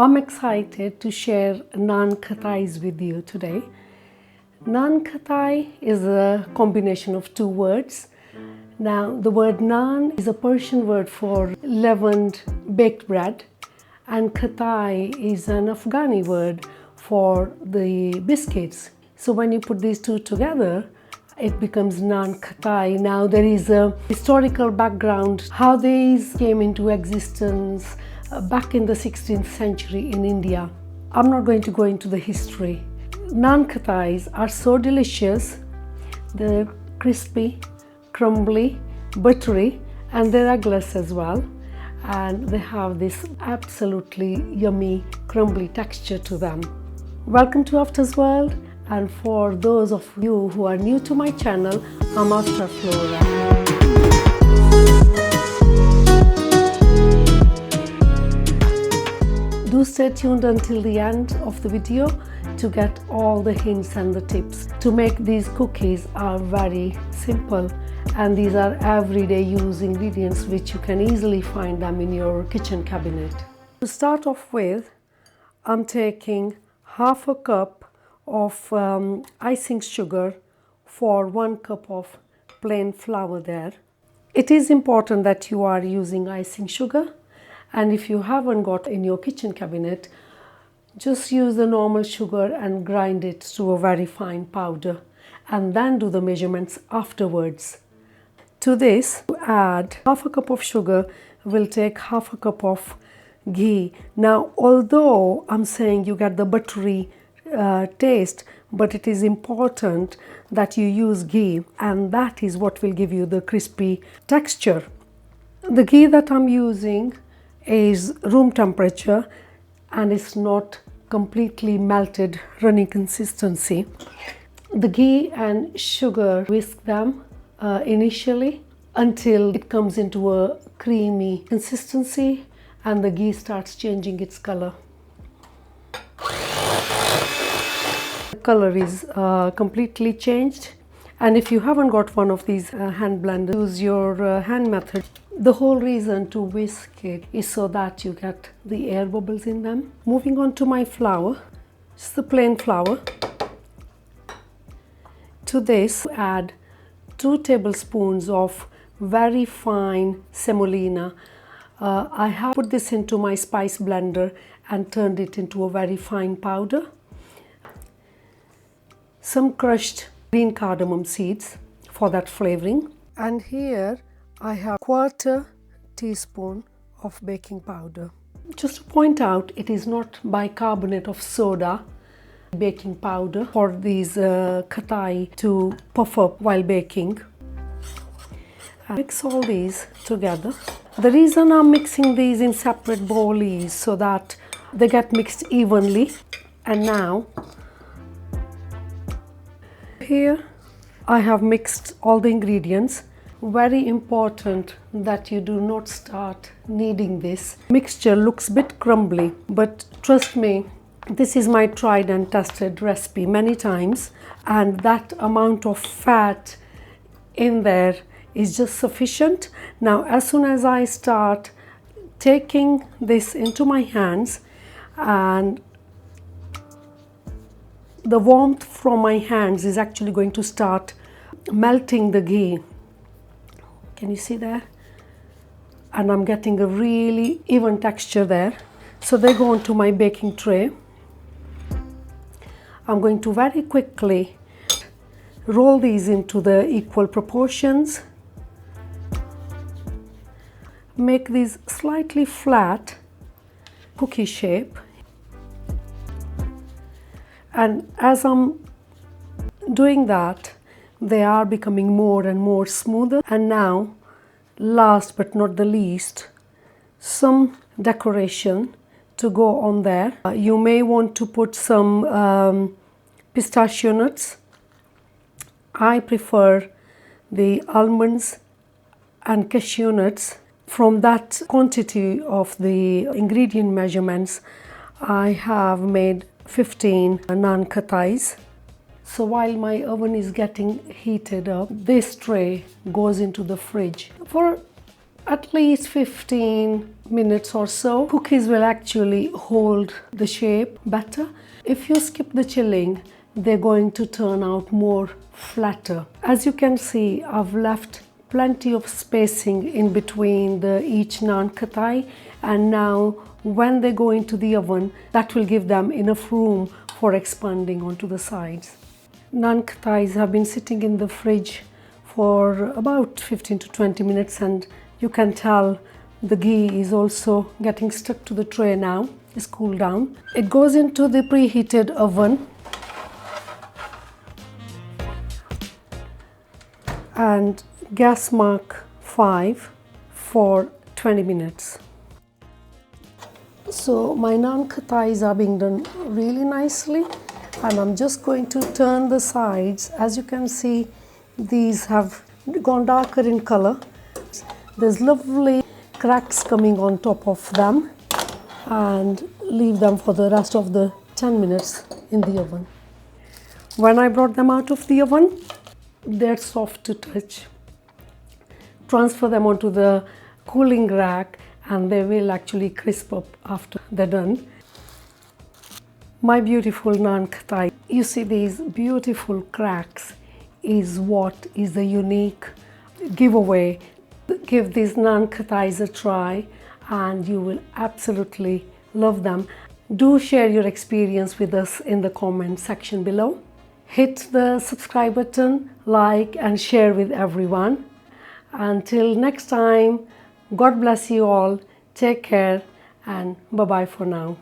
I'm excited to share Nankhatais with you today. Nankhatai is a combination of two words. Now, the word naan is a Persian word for leavened baked bread, and khatai is an Afghani word for the biscuits. So when you put these two together, it becomes Nankhatai. Now, there is a historical background how these came into existence back in the 16th century in India. I'm not going to go into the history. Nankhatais are so delicious. They're crispy, crumbly, buttery, and they're eggless as well. And they have this absolutely yummy, crumbly texture to them. Welcome to Avtaars World. And for those of you who are new to my channel, I'm Avtaar Flora. Do stay tuned until the end of the video to get all the hints and the tips. To make these cookies are very simple, and these are everyday use ingredients which you can easily find them in your kitchen cabinet. To start off with, I'm taking half a cup of icing sugar for 1 cup of plain flour there. It is important that you are using icing sugar, and if you haven't got in your kitchen cabinet, just use the normal sugar and grind it to a very fine powder, and then do the measurements afterwards. To this, add half a cup of sugar. We'll take half a cup of ghee. Now, although I'm saying you get the buttery taste, but it is important that you use ghee, and that is what will give you the crispy texture. The ghee that I'm using is room temperature, and it's not completely melted runny consistency. The ghee and sugar, whisk them initially until it comes into a creamy consistency and the ghee starts changing its color. Color is completely changed, and if you haven't got one of these hand blenders, use your hand method. The whole reason to whisk it is so that you get the air bubbles in them. Moving on to my flour, just the plain flour. To this, add 2 tablespoons of very fine semolina. I have put this into my spice blender and turned it into a very fine powder. Some crushed green cardamom seeds for that flavoring, and here I have 1/4 teaspoon of baking powder. Just to point out, it is not bicarbonate of soda baking powder for these khatai to puff up while baking. Mix all these together. The reason I'm mixing these in separate bowls is so that they get mixed evenly. And now here I have mixed all the ingredients. Very important that you do not start kneading this. Mixture looks a bit crumbly, but trust me, this is my tried and tested recipe many times, and that amount of fat in there is just sufficient. Now, as soon as I start taking this into my hands, and the warmth from my hands is actually going to start melting the ghee. Can you see there? And I'm getting a really even texture there. So they go onto my baking tray. I'm going to very quickly roll these into the equal proportions. Make these slightly flat cookie shape. And as I'm doing that, they are becoming more and more smoother. And now, last but not the least, some decoration to go on there. You may want to put some pistachio nuts. I prefer the almonds and cashew nuts. From that quantity of the ingredient measurements, I have made 15 Nankhatais. So while my oven is getting heated up, this tray goes into the fridge for at least 15 minutes or so. Cookies will actually hold the shape better. If you skip the chilling, they're going to turn out more flatter. As you can see, I've left plenty of spacing in between each Nankhatai, and now when they go into the oven, that will give them enough room for expanding onto the sides. Nankhatais have been sitting in the fridge for about 15 to 20 minutes, and you can tell the ghee is also getting stuck to the tray now. It's cooled down. It goes into the preheated oven and gas mark 5 for 20 minutes. So my Nankhatais are being done really nicely, and I'm just going to turn the sides. As you can see, these have gone darker in color. There's lovely cracks coming on top of them, and leave them for the rest of the 10 minutes in the oven. When I brought them out of the oven, they're soft to touch. Transfer them onto the cooling rack and they will actually crisp up after they're done. My beautiful Nankhatai, you see these beautiful cracks is what is the unique giveaway. Give these Nankhatais a try and you will absolutely love them. Do share your experience with us in the comment section below. Hit the subscribe button, like and share with everyone. Until next time, God bless you all. Take care and bye-bye for now.